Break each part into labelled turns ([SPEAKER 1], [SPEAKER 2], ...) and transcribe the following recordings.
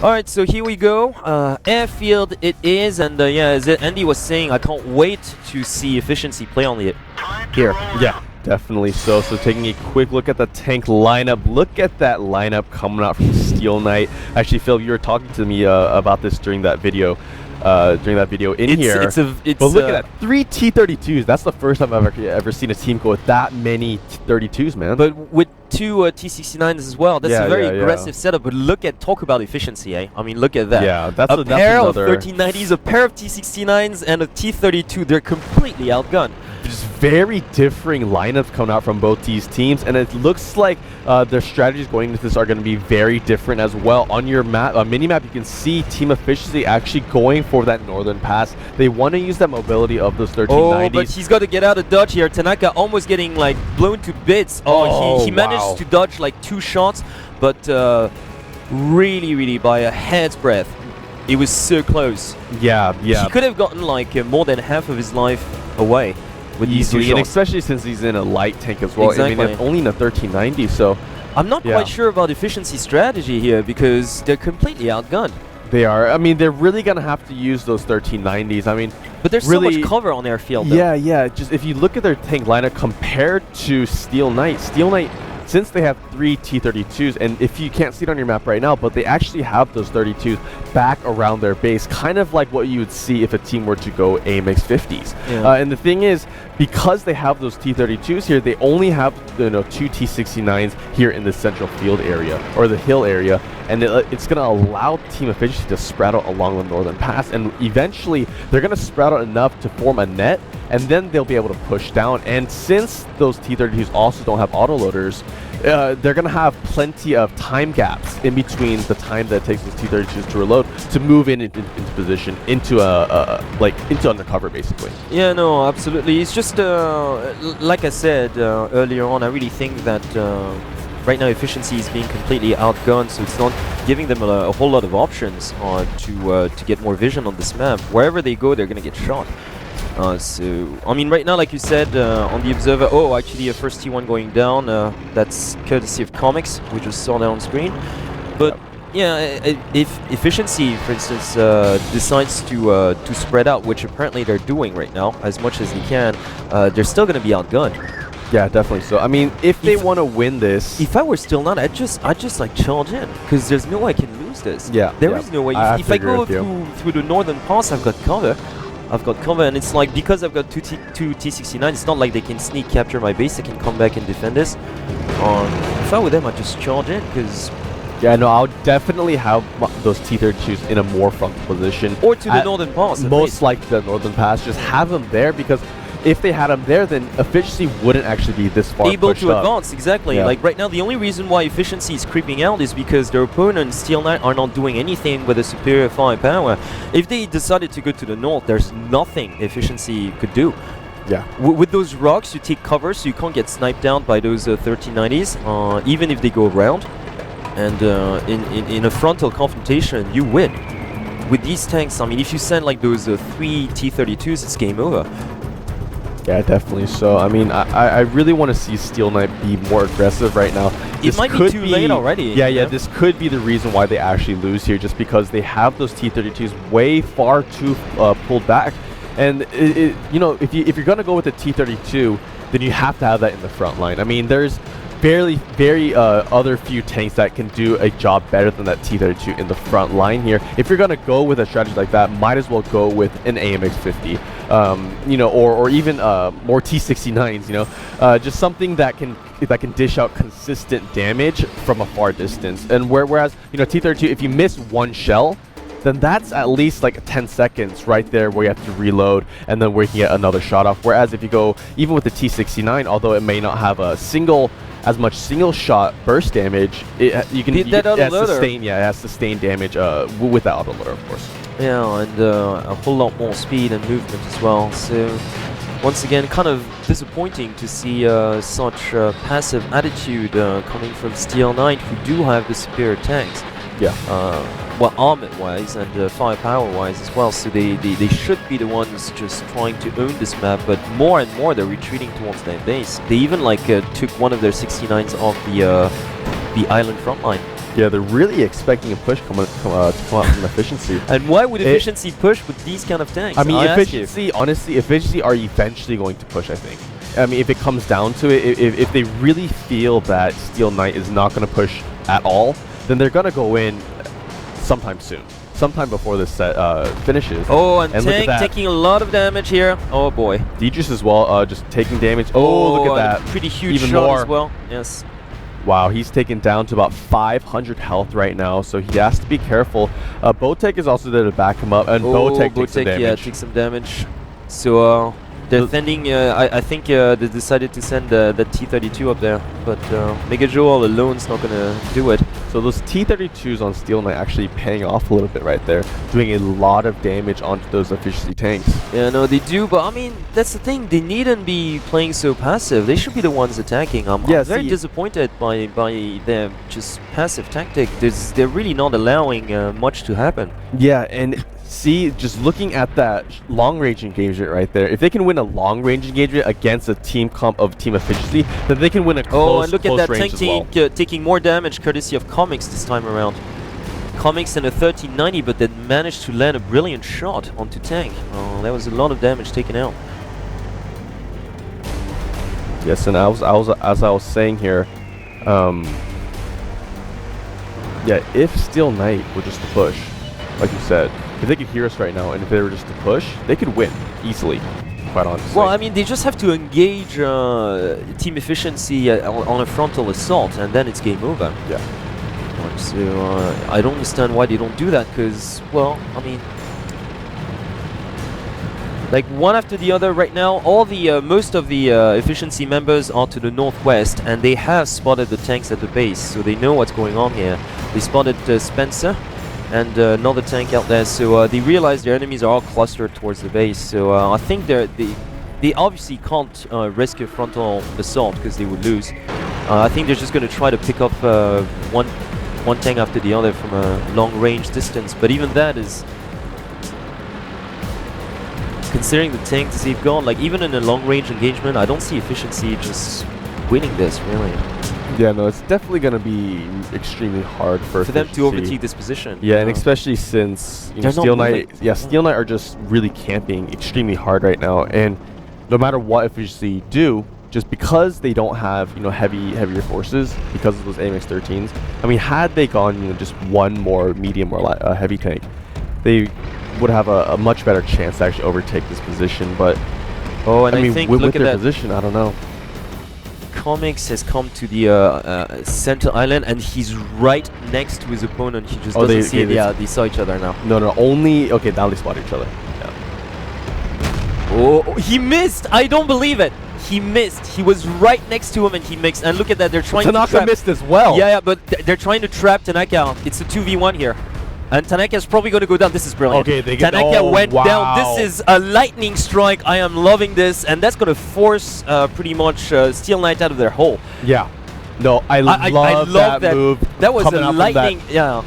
[SPEAKER 1] Alright, so here we go. Airfield it is, and yeah, as Andy was saying, I can't wait to see efficiency play on it here.
[SPEAKER 2] Yeah, definitely so. So taking a quick look at the tank lineup. Look at that lineup coming out from Steel Knight. Actually, Phil, you were talking to me about this during that video. Here. But look at that, 3 T-32s. That's the first time I've ever seen a team go with that many T-32s, man.
[SPEAKER 1] But with 2 T-69s as well. That's a very aggressive setup. But talk about efficiency, eh? I mean, look at that.
[SPEAKER 2] Yeah, that's
[SPEAKER 1] a pair of 1390s, a pair of T-69s, and a T-32. They're completely outgunned.
[SPEAKER 2] Just very differing lineups coming out from both these teams, and it looks like their strategies going into this are going to be very different as well. On your map, mini-map, you can see Team Efficiency actually going for that northern pass. They want to use that mobility of those 1390s.
[SPEAKER 1] Oh, but he's got to get out of dodge here. Tanaka almost getting like blown to bits. He managed to dodge like 2 shots, but really by a hair's breadth. It was so close.
[SPEAKER 2] Yeah.
[SPEAKER 1] He could have gotten like more than half of his life away. With
[SPEAKER 2] easily, and especially since he's in a light tank as well.
[SPEAKER 1] Exactly.
[SPEAKER 2] I mean, only in a 1390, so
[SPEAKER 1] I'm not quite sure about efficiency strategy here because they're completely outgunned.
[SPEAKER 2] They are. I mean, they're really gonna have to use those 1390s. I mean,
[SPEAKER 1] but there's
[SPEAKER 2] really,
[SPEAKER 1] so much cover on airfield. Though.
[SPEAKER 2] Yeah. Just if you look at their tank lineup compared to Steel Knight, since they have 3 T-32s, and if you can't see it on your map right now, but they actually have those 32s back around their base, kind of like what you would see if a team were to go AMX 50s.
[SPEAKER 1] Yeah.
[SPEAKER 2] And the thing is, because they have those T-32s here, they only have 2 T-69s here in the central field area, or the hill area, and it's going to allow Team Efficiency to spread out along the northern pass, and eventually they're going to spread out enough to form a net, and then they'll be able to push down. And since those T-32s also don't have autoloaders, they're going to have plenty of time gaps in between the time that it takes those T-32s to reload to move into position, into undercover, basically.
[SPEAKER 1] Yeah, no, absolutely. It's just, like I said earlier on, I really think that right now efficiency is being completely outgunned, so it's not giving them a whole lot of options to get more vision on this map. Wherever they go, they're going to get shot. So, I mean, right now, like you said, on the observer, actually a first T1 going down, that's courtesy of Comics, we just saw that on screen. But, yeah, if efficiency, for instance, decides to spread out, which apparently they're doing right now, as much as they can, they're still going to be outgunned.
[SPEAKER 2] Yeah, definitely so. I mean, if they want to win this...
[SPEAKER 1] If I were Steel Knight, I'd just like charge in, because there's no way I can lose this.
[SPEAKER 2] Yeah.
[SPEAKER 1] There is no way. If I go through the northern pass, I've got cover. And it's like, because I've got 2 T-69, it's not like they can sneak capture my base. They can come back and defend this. If I were them, I'd just charge in, because...
[SPEAKER 2] Yeah, no, I'll definitely have those T-32s in a more frontal position.
[SPEAKER 1] Or to the northern pass.
[SPEAKER 2] Most likely the northern pass. Just have them there, because if they had them there, then efficiency wouldn't actually be this far
[SPEAKER 1] able to
[SPEAKER 2] up.
[SPEAKER 1] advance, exactly.
[SPEAKER 2] Yeah.
[SPEAKER 1] Like right now, the only reason why efficiency is creeping out is because their opponents, Steel Knight, are not doing anything with a superior firepower. If they decided to go to the north, there's nothing efficiency could do.
[SPEAKER 2] Yeah.
[SPEAKER 1] With those rocks, you take cover, so you can't get sniped down by those 1390s, even if they go around. And in a frontal confrontation, you win. With these tanks, I mean, if you send like those 3 T-32s, it's game over.
[SPEAKER 2] Yeah, definitely so. I mean, I really want to see Steel Knight be more aggressive right now.
[SPEAKER 1] It might be too late already.
[SPEAKER 2] Yeah, this could be the reason why they actually lose here, just because they have those T-32s way far too pulled back. And, if you're going to go with the T-32, then you have to have that in the front line. I mean, there's very other few tanks that can do a job better than that T-32 in the front line here. If you're gonna go with a strategy like that, might as well go with an AMX 50, or even more T-69s. Just something that can dish out consistent damage from a far distance. And whereas T-32, if you miss one shell, then that's at least like 10 seconds right there where you have to reload, and then where you can get another shot off. Whereas if you go even with the T-69, although it may not have as much single shot burst damage, it has sustained damage with that autoloader, of course.
[SPEAKER 1] Yeah, and a whole lot more speed and movement as well. So once again, kind of disappointing to see such passive attitude coming from Steel Knight, who do have the superior tanks.
[SPEAKER 2] Yeah.
[SPEAKER 1] Well, armament-wise and firepower-wise as well, so they should be the ones just trying to own this map, but more and more they're retreating towards their base. They even took one of their 69s off the island front line.
[SPEAKER 2] Yeah, they're really expecting a push to come out from efficiency.
[SPEAKER 1] And why would efficiency push with these kind of tanks?
[SPEAKER 2] I mean, efficiency, honestly, efficiency are eventually going to push, I think. I mean, if it comes down to it, if they really feel that Steel Knight is not going to push at all, then they're going to go in sometime soon. Sometime before this set finishes.
[SPEAKER 1] Oh, and Tank taking a lot of damage here. Oh boy.
[SPEAKER 2] Deidris as well, just taking damage. Oh, look at that.
[SPEAKER 1] Pretty huge
[SPEAKER 2] Even
[SPEAKER 1] shot
[SPEAKER 2] more
[SPEAKER 1] as well. Yes.
[SPEAKER 2] Wow, he's taken down to about 500 health right now, so he has to be careful. Botek is also there to back him up, and Botek takes some damage.
[SPEAKER 1] Yeah, takes some damage. So they're sending, I think they decided to send the T-32 up there, but Mega Joe all alone is not going to do it.
[SPEAKER 2] So those T-32s on Steel Knight actually paying off a little bit right there, doing a lot of damage onto those efficiency tanks.
[SPEAKER 1] Yeah, no, they do, but I mean, that's the thing, they needn't be playing so passive. They should be the ones attacking. I'm very disappointed by their just passive tactic. They're really not allowing much to happen.
[SPEAKER 2] Yeah, and see, just looking at that long-range engagement right there, if they can win a long-range engagement against a team comp of team efficiency, then they can win a close,
[SPEAKER 1] and look at that
[SPEAKER 2] range
[SPEAKER 1] tank taking more damage courtesy of Comics this time around. Comics in a 1390, but they managed to land a brilliant shot onto Tank. That was a lot of damage taken out.
[SPEAKER 2] Yes, and as I was saying here, yeah, if Steel Knight were just to push, like you said, if they could hear us right now, and if they were just to push, they could win easily, quite honestly.
[SPEAKER 1] Well, I mean, they just have to engage team efficiency on a frontal assault, and then it's game over.
[SPEAKER 2] Yeah.
[SPEAKER 1] So I don't understand why they don't do that, because, well, I mean, like one after the other right now, all the most of the efficiency members are to the northwest, and they have spotted the tanks at the base, so they know what's going on here. They spotted Spencer and another tank out there, so they realize their enemies are all clustered towards the base. So I think they obviously can't risk a frontal assault because they would lose. I think they're just going to try to pick up one tank after the other from a long range distance, but even that is, considering the tanks they've got, like even in a long range engagement, I don't see efficiency just winning this, really.
[SPEAKER 2] Yeah, no, it's definitely going to be extremely hard for
[SPEAKER 1] them to overtake this position.
[SPEAKER 2] Yeah, and especially since Steel Knight, Steel Knight are just really camping extremely hard right now, and no matter what efficiency do, just because they don't have heavier forces because of those AMX-13s. I mean, had they gone just one more medium or heavy tank, they would have a much better chance to actually overtake this position. But
[SPEAKER 1] and
[SPEAKER 2] I mean,
[SPEAKER 1] think
[SPEAKER 2] with
[SPEAKER 1] look
[SPEAKER 2] their
[SPEAKER 1] at
[SPEAKER 2] position, I don't know.
[SPEAKER 1] Comics has come to the center island, and he's right next to his opponent. He just doesn't see it. Yeah, they saw each other now.
[SPEAKER 2] No, only now they spot each other. Yeah.
[SPEAKER 1] Oh, he missed! I don't believe it. He missed. He was right next to him, and he missed. And look at that, they're trying to trap.
[SPEAKER 2] Tanaka missed as well.
[SPEAKER 1] Yeah, but they're trying to trap Tanaka. It's a 2v1 here. And Tanaka's probably going to go down. This is brilliant.
[SPEAKER 2] Okay,
[SPEAKER 1] Tanaka went down. This is a lightning strike. I am loving this. And that's going to force pretty much Steel Knight out of their hole.
[SPEAKER 2] Yeah. No, I love that move.
[SPEAKER 1] That was a lightning,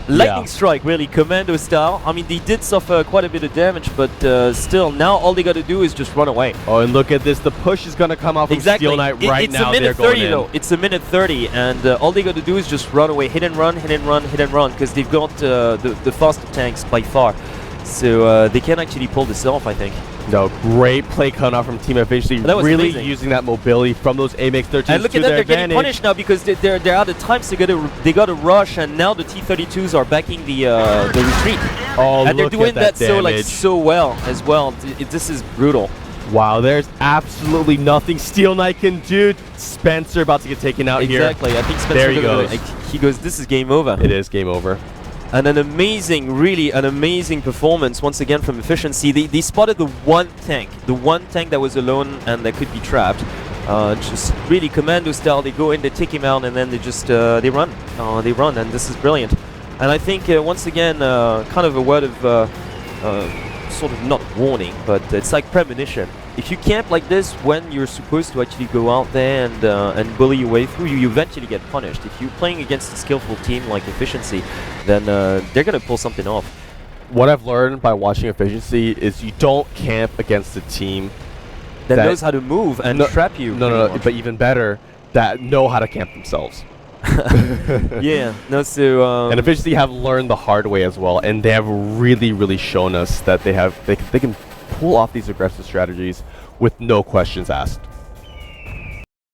[SPEAKER 1] lightning strike, really, commando style. I mean, they did suffer quite a bit of damage, but still, now all they got to do is just run away.
[SPEAKER 2] Oh, and look at this. The push is going to come out from Steel Knight right now.
[SPEAKER 1] It's a minute 30, though. It's a minute 30, and all they got to do is just run away. Hit and run, hit and run, hit and run, because they've got the faster tanks by far. So they can actually pull this off, I think.
[SPEAKER 2] No, great play coming out from Team Efficiency.
[SPEAKER 1] That was
[SPEAKER 2] really
[SPEAKER 1] amazing.
[SPEAKER 2] Using that mobility from those AMX-13s.
[SPEAKER 1] And look at that, they're getting punished now because they're out of time, so they got to rush, and now the T-32s are backing the retreat.
[SPEAKER 2] Oh,
[SPEAKER 1] and they're doing that
[SPEAKER 2] damage.
[SPEAKER 1] so well as well. This is brutal.
[SPEAKER 2] Wow, there's absolutely nothing Steel Knight can do. Spencer about to get taken out here.
[SPEAKER 1] Exactly, I think Spencer
[SPEAKER 2] there he goes.
[SPEAKER 1] He goes, this is game over.
[SPEAKER 2] It is game over.
[SPEAKER 1] And an amazing, really an amazing performance once again from Efficiency. They spotted the one tank that was alone and that could be trapped. Just really commando style. They go in, they take him out, and then they just they run, and this is brilliant. And I think once again, kind of a word of sort of not warning, but it's like premonition. If you camp like this when you're supposed to actually go out there and bully your way through, you eventually get punished. If you're playing against a skillful team like Efficiency, then they're going to pull something off.
[SPEAKER 2] What I've learned by watching Efficiency is you don't camp against a team
[SPEAKER 1] that knows how to move and trap you.
[SPEAKER 2] No, but even better, that know how to camp themselves.
[SPEAKER 1] Yeah, no, so
[SPEAKER 2] And Efficiency have learned the hard way as well, and they have really shown us that they can pull off these aggressive strategies with no questions asked.